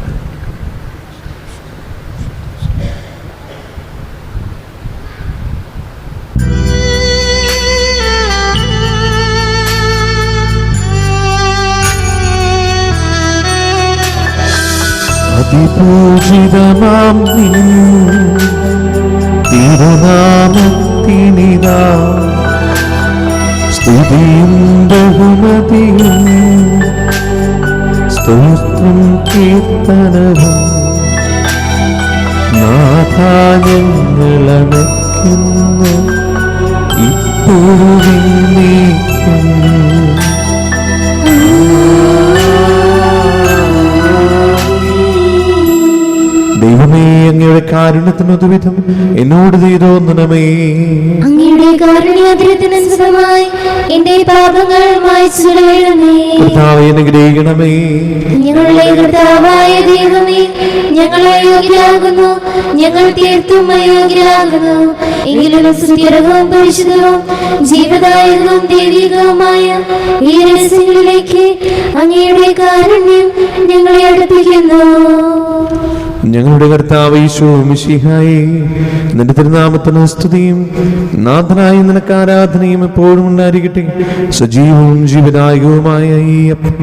അതിപൂജിതമാം നിൻ തിരുനാമത്തിനിതാ സ്തുതിയും ബഹുമതിയും സ്തോത്രം കീർത്തനവും നാഥാ ഞങ്ങളണയ്ക്കുന്നു ഇപ്പോഴും നീക്കും. ദൈവമേ, അങ്ങയുടെ കാരുണ്യത്തിനൊതുവിധം എന്നോട് തീരോന്നണമേ. അങ്ങയുടെ കാരുണ്യാതിരത്തിനനുസൃതമായി എന്റെ പാപങ്ങൾ മായ്ച്ചു കളയണമേ. കർത്താവേ, അനുഗ്രഹിക്കണമേ. ഞങ്ങളുടെ കർത്താവായ ദൈവമേ, ഞങ്ങൾ അയോഗ്യരാകുന്നു, ഞങ്ങൾ തീർത്തും അയോഗ്യരാകുന്നു. എങ്കിലും സ്തുത്യർഹവും പരിശുദ്ധവും ജീവദായകവും ദൈവികവുമായ ഈ രഹസ്യങ്ങളിലേക്ക് അങ്ങയുടെ കാരുണ്യം ഞങ്ങളെ അടുപ്പിക്കുന്നു. ഞങ്ങളുടെ കർത്താവ് യേശു മിശിഹായേ, നിന്റെ തിരുനാമത്തിന് സ്തുതിയും നാഥനായ നിനക്ക് ആരാധനയും എപ്പോഴും ഉണ്ടായിരിക്കട്ടെ. സജീവവും ജീവദായകവുമായ ഈ അപ്പം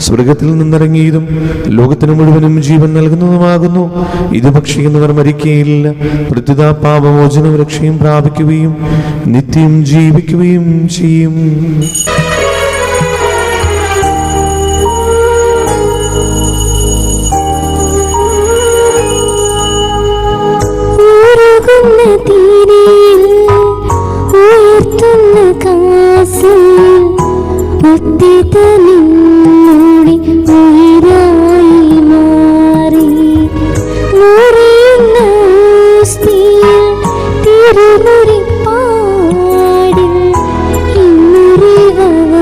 സ്വർഗത്തിൽ നിന്നിറങ്ങിയതും ലോകത്തിന് മുഴുവനും ജീവൻ നൽകുന്നതുമാകുന്നു. ഇത് ഭക്ഷിക്കുന്നവർ മരിക്കുകയില്ല, പ്രത്യുത പാപമോചനവും രക്ഷയും പ്രാപിക്കുകയും നിത്യം ജീവിക്കുകയും ചെയ്യും. ഉയർത്തുന്ന കാസിൽ ഉദ്ദിതനിന്നോടി ഉയരായി മാറി മുറിയുന്ന സ്ത്രീയിൽ തിരുമുറിപ്പാടിൽ ഇന്നുരിവനിന്നു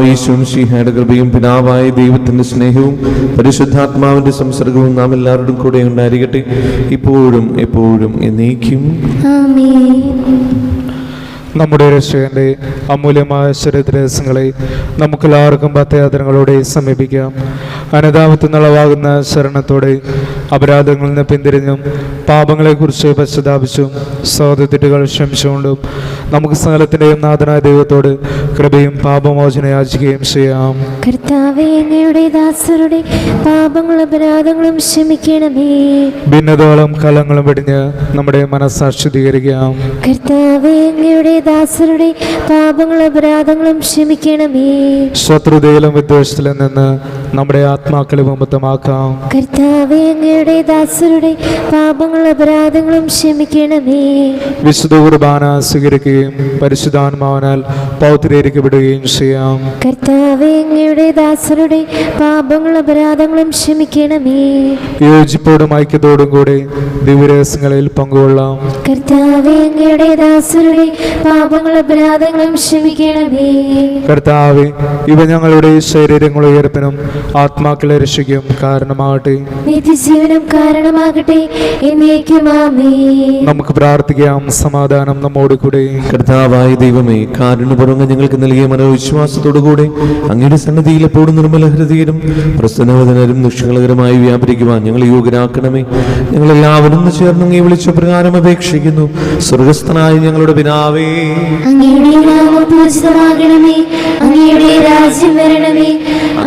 ഈശോ മിശിഹായുടെ കൃപയും പിതാവായ ദൈവത്തിന്റെ സ്നേഹവും പരിശുദ്ധാത്മാവിന്റെ സംസർഗവും നാം എല്ലാവരുടെയും കൂടെ ഉണ്ടായിരിക്കട്ടെ, ഇപ്പോഴും എപ്പോഴും എന്നേക്കും. ആമേൻ. നമ്മുടെ രക്ഷകന്റെ അമൂല്യമായ ശരീരരഹസ്യങ്ങളെ നമുക്കെല്ലാവർക്കും ഭക്തിയാദരങ്ങളോടെ സമീപിക്കാം. അനുതാപത്തിൽ നിന്നുളവാകുന്ന ശരണത്തോടെ അപരാധങ്ങളിൽ നിന്ന് പിന്തിരിഞ്ഞും പാപങ്ങളെക്കുറിച്ച് പശ്ചാത്താപിച്ചും സഹോദരത്തെറ്റുകൾ ക്ഷമിച്ചുകൊണ്ടും നമുക്ക് സകലത്തിൻ്റെയും നാഥനായ ദൈവത്തോട് കൃപയും പാപമോചനം യാചിക്കുകയും ചെയ്യാം. കർത്താവേ, അങ്ങയുടെ ദാസരുടെ പാപങ്ങളും അപരാധങ്ങളും ക്ഷമിക്കണമേ. ഭിന്നതകളും കലങ്ങളും വെടിഞ്ഞ് നമ്മുടെ മനസ്സാക്ഷി ശുദ്ധീകരിക്കാം. കർത്താവേ, അങ്ങയുടെ ദാസരുടെ പാപങ്ങളും അപരാധങ്ങളും ക്ഷമിക്കണമേ. ശത്രുതയിലും വിദ്വേഷത്തിലും നിന്ന് നമ്മുടെ ആത്മാക്കളെ വിമുക്തമാക്കാം. കർത്താവേ, അങ്ങയുടെ ദാസരുടെ പാപങ്ങളും അപരാധങ്ങളും ക്ഷമിക്കണമേ. വിശുദ്ധ കുർബാന സ്വീകരിക്കുകയും പരിശുദ്ധാത്മാവിനാൽ പൗത്രീകരിക്കപ്പെടുകയും ചെയ്യാം. കർത്താവേ, അങ്ങയുടെ ദാസരുടെ പാപങ്ങളും അപരാധങ്ങളും ക്ഷമിക്കണമേ. യോജിപ്പോടും ഐക്യത്തോടും കൂടി ദിവ്യരഹസ്യങ്ങളിൽ പങ്കുകൊള്ളാം. കർത്താവേ, അങ്ങയുടെ ദാസരുടെ പാപങ്ങളും അപരാധങ്ങളും ക്ഷമിക്കണമേ. കർത്താവേ, ഇവ ഞങ്ങളുടെ ശരീരങ്ങളുടെ ഉയർപ്പിനും ആത്മാക്കളെ രക്ഷിക്കും കാരണമാകട്ടെ, നിത്യജീവനം കാരണമാകട്ടെ, എന്നേക്കും ആമേൻ. നമുക്ക് പ്രാർത്ഥിക്കാം. സമാധാനം നമ്മോട് കൂടെ. കർത്താവായ ദൈവമേ, കാരുണ്യപൂർവ്വം ഞങ്ങൾക്ക് നൽകിയ മനോവിശ്വാസത്തോടുകൂടെ അങ്ങയുടെ സന്നിധിയിൽ എപ്പോഴും നിർമ്മല ഹൃദയരും പ്രസന്നവദനരും നിഷ്കളങ്കരമായി വ്യാപരിക്കുവാൻ ഞങ്ങൾ യോഗ്യരാക്കണമേ. ഞങ്ങളെല്ലാവരും ചേർന്ന് അങ്ങയെ വിളിച്ച പ്രകാരം അപേക്ഷിക്കുന്നു. സ്വർഗസ്ഥനായ ഞങ്ങളുടെ പിതാവേ, അങ്ങയുടെ നാമം പൂജിതമാകണമേ. അങ്ങയുടെ രാജ്യം വരണമേ.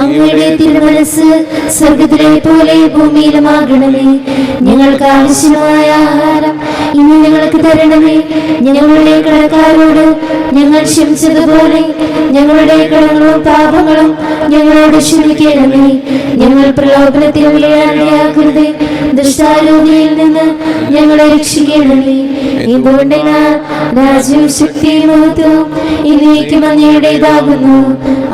അങ്ങയുടെ തിരുമനസ്സ് സ്വർഗത്തിലെ പോലെ ഭൂമിയിലുമാകണമേ. ഞങ്ങൾക്ക് ആവശ്യമായ ആഹാരം ഇന്ന് ഞങ്ങൾക്ക് തരണമേ. ഞങ്ങളുടെ കടക്കാരോട് ഞങ്ങൾ ക്ഷമിച്ചതുപോലെ ഞങ്ങളുടെ കടങ്ങളും പാപങ്ങളും ഞങ്ങളോട് ക്ഷമിക്കണമേ. ഞങ്ങൾ പ്രലോഭനത്തിൽ വീഴാനിടയാക്കരുതേ, ദുഷ്ടാരൂപിയിൽ നിന്ന് ഞങ്ങളെ രക്ഷിക്കണമേ. എന്തുകൊണ്ടെന്നാൽ രാജ്യവും ശക്തിയും മഹത്വവും എന്നേക്കും അങ്ങയുടേതാകുന്നു.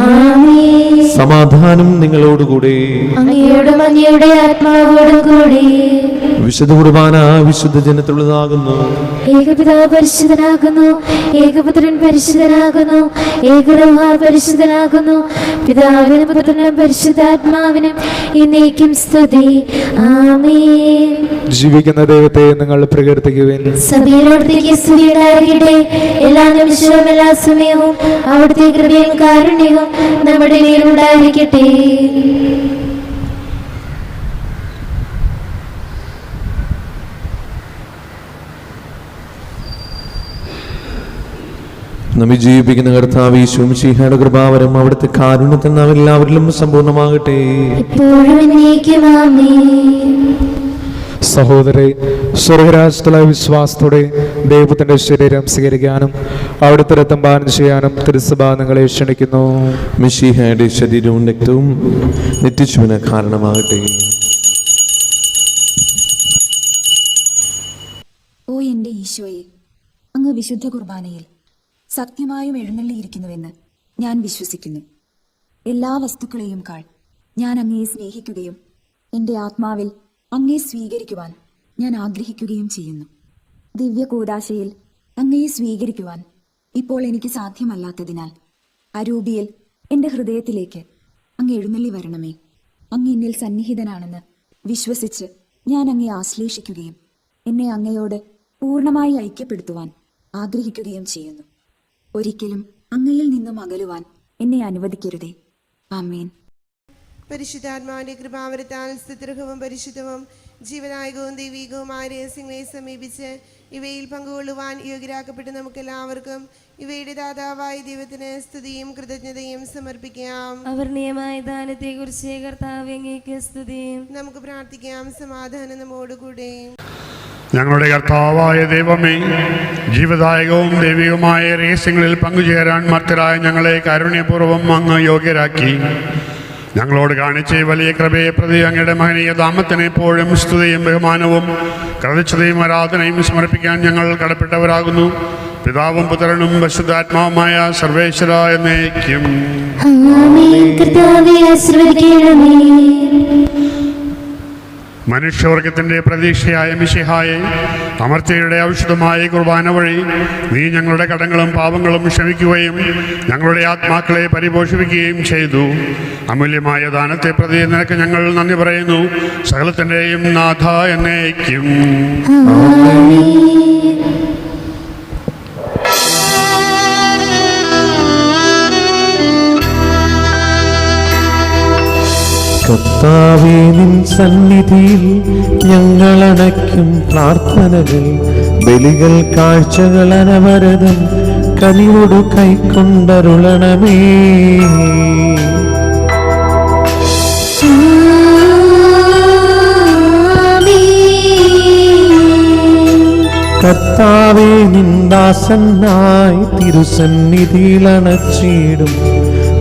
ആമേൻ. സമാധാനം നിങ്ങളോടുകൂടെ. അങ്ങയോടും അങ്ങയുടെ ആത്മാവോടും കൂടെ. വിശുദ്ധ കുർബാന വിശുദ്ധ ജനത്തിലുള്ളതാകുന്നു. ഏകപിതാവ് പരിശുദ്ധനാകുന്നു, ഏകപുത്രൻ പരിശുദ്ധനാകുന്നു, ഏകരൂഹ പരിശുദ്ധനാകുന്നു. പിതാവിനും പുത്രനും പരിശുദ്ധാത്മാവിനും എന്നേക്കും സ്തുതി. ആമേൻ. ജീവിക്കുന്ന ദൈവത്തെ നിങ്ങൾ പ്രകീർത്തിക്കുവിൻ. സഭയിലോടത്തേക്ക് സ്തുതി ഉണ്ടായിരിക്കട്ടെ. എല്ലാ നിമിഷവും എല്ലാ സമയവും അവിടുത്തെ കൃപയും കാരുണ്യവും നമ്മുടെ മേലുണ്ടായിരിക്കട്ടെ. നമ്മെ ജീവിപ്പിക്കുന്ന കർത്താവ് ഈശോ മിശിഹായുടെ കൃപാവരം അവിടുത്തെ കാരുണ്യത്തിൽ നാം എല്ലാവരിലും സമ്പൂർണ്ണമാകട്ടെ. ഇപ്പോഴും എന്നേക്കും ആമേൻ. സഹോദരെ, സ്വർഗരാജ്യത്തിലെ വിശ്വാസത്തോടെ ദൈവത്തിന്റെ ശരീരം സ്വീകരിക്കാനും അവിടുത്തെ രക്തം പാനം ചെയ്യാനും തിരുസഭ നിങ്ങളെ ക്ഷണിക്കുന്നു. മിശിഹായുടെ ശരീരവും രക്തവും നിത്യജീവന് കാരണമാകട്ടെ. ഓ എൻ്റെ ഈശോയെ, അങ്ങ് വിശുദ്ധ കുർബാനയിൽ സത്യമായും എഴുന്നള്ളിയിരിക്കുന്നുവെന്ന് ഞാൻ വിശ്വസിക്കുന്നു. എല്ലാ വസ്തുക്കളെയും കാൾ ഞാൻ അങ്ങയെ സ്നേഹിക്കുകയും എൻ്റെ ആത്മാവിൽ അങ്ങയെ സ്വീകരിക്കുവാൻ ഞാൻ ആഗ്രഹിക്കുകയും ചെയ്യുന്നു. ദിവ്യ കൂദാശയിൽ അങ്ങയെ സ്വീകരിക്കുവാൻ ഇപ്പോൾ എനിക്ക് സാധ്യമല്ലാത്തതിനാൽ അരൂപിയിൽ എൻ്റെ ഹൃദയത്തിലേക്ക് അങ്ങ് എഴുന്നള്ളി വരണമേ. അങ്ങ് എന്നിൽ സന്നിഹിതനാണെന്ന് വിശ്വസിച്ച് ഞാൻ അങ്ങയെ ആശ്ലേഷിക്കുകയും എന്നെ അങ്ങയോട് പൂർണ്ണമായി ഐക്യപ്പെടുത്തുവാൻ ആഗ്രഹിക്കുകയും ചെയ്യുന്നു. ഒരിക്കലും അങ്ങയിൽ നിന്നും അകലുവാൻ എന്നെ അനുവദിക്കരുതേ. ആമേൻ. പരിശുദ്ധാത്മാവിന്റെ കൃപാവരത്താൽ സ്തുത്യർഹവും പരിശുദ്ധവും ജീവനായകവും ദൈവികവുമായ രഹസ്യങ്ങളെ സമീപിച്ച് ഇവയിൽ പങ്കുകൊള്ളുവാൻ യോഗ്യരാക്കപ്പെട്ട് നമുക്കെല്ലാവർക്കും ഇവയുടെ ദാതാവായ ദൈവത്തിന് സ്തുതിയും കൃതജ്ഞതയും സമർപ്പിക്കാം. അവർണീയമായ ദാനത്തെക്കുറിച്ച് കർത്താവേ അങ്ങേക്ക് സ്തുതി. നമുക്ക് പ്രാർത്ഥിക്കാം. സമാധാനം നമ്മോടുകൂടെ. ഞങ്ങളുടെ കർത്താവായ ദൈവമേ, ജീവദായകവും ദൈവികവുമായ രഹസ്യങ്ങളിൽ പങ്കുചേരാൻ മർത്തരായ ഞങ്ങളെ കാരുണ്യപൂർവ്വം അങ്ങ് യോഗ്യരാക്കി. ഞങ്ങളോട് കാണിച്ച വലിയ കൃപയെ പ്രതി അങ്ങയുടെ മഹനീയ നാമത്തിന് എപ്പോഴും സ്തുതിയും ബഹുമാനവും കൃതജ്ഞതയും ആരാധനയും സമർപ്പിക്കാൻ ഞങ്ങൾ കടപ്പെട്ടവരാകുന്നു. പിതാവും പുത്രനും പരിശുദ്ധാത്മാവുമായ സർവേശ്വര എന്നേക്കും. ആമേൻ. കർത്താവേ, ആശീർവദിക്കണമേ. മനുഷ്യവർഗത്തിൻ്റെ പ്രതീക്ഷയായ മിശിഹായെ അമർത്യയുടെ ഔഷധമായ കുർബാന വഴി നീ ഞങ്ങളുടെ കടങ്ങളും പാപങ്ങളും ക്ഷമിക്കുകയും ഞങ്ങളുടെ ആത്മാക്കളെ പരിപോഷിപ്പിക്കുകയും ചെയ്തു. അമൂല്യമായ ദാനത്തെ പ്രതി നിനക്ക് ഞങ്ങൾ നന്ദി പറയുന്നു. സകലത്തിൻ്റെയും നാഥ എന്നേക്കും. കർത്താവേ, നിൻ സന്നിധിയിൽ ഞങ്ങളണയ്ക്കും പ്രാർത്ഥനകൾ, ബലികൾ, കാഴ്ചകൾ അനവരതം കനിവോടു കൈക്കൊണ്ടരുളണമേ. കർത്താവേ, നിൻ ദാസനായി തിരുസന്നിധിയിൽ അണച്ചിടും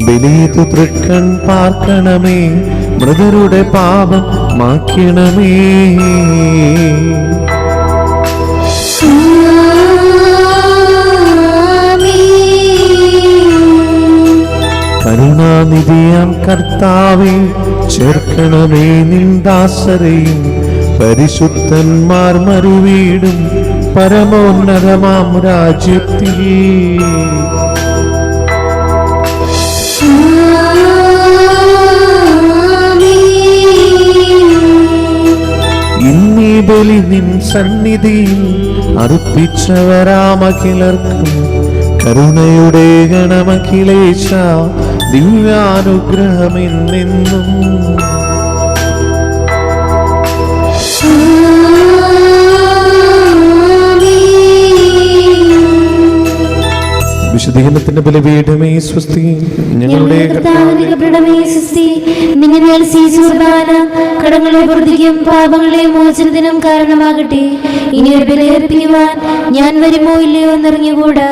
ബലിതു തൃക്കൺ പാർക്കണമേ. മൃതരുടെ പാപം മാക്കണമേ. കരുണാനിധിയാം കർത്താവേ, ചേർക്കണമേ നിൻ ദാസരെയും പരിശുദ്ധന്മാർ മരുവീടും പരമോന്നതമാം രാജ്യത്തിൽ. ഇന്നീ ബലി നിൻ സന്നിധിയിൽ അർപ്പിച്ചവരാമഖിലർക്കും കരുണയുടെ ഗണമഖിലേശ ദിവ്യാനുഗ്രഹമെന്നെന്നും. വിശുദ്ധീകരണത്തിന്റെ ബലിപീഠമേ സ്വസ്തി. ഞങ്ങളുടെ കടങ്ങളെ പൊറുതിക്കും പാപങ്ങളെ മോചനത്തിനും കാരണമാകട്ടെ. ഇനി ഒരു ബലിയർപ്പിക്കുവാൻ ഞാൻ വരുമോ ഇല്ലയോ എന്നറിഞ്ഞുകൂടാ.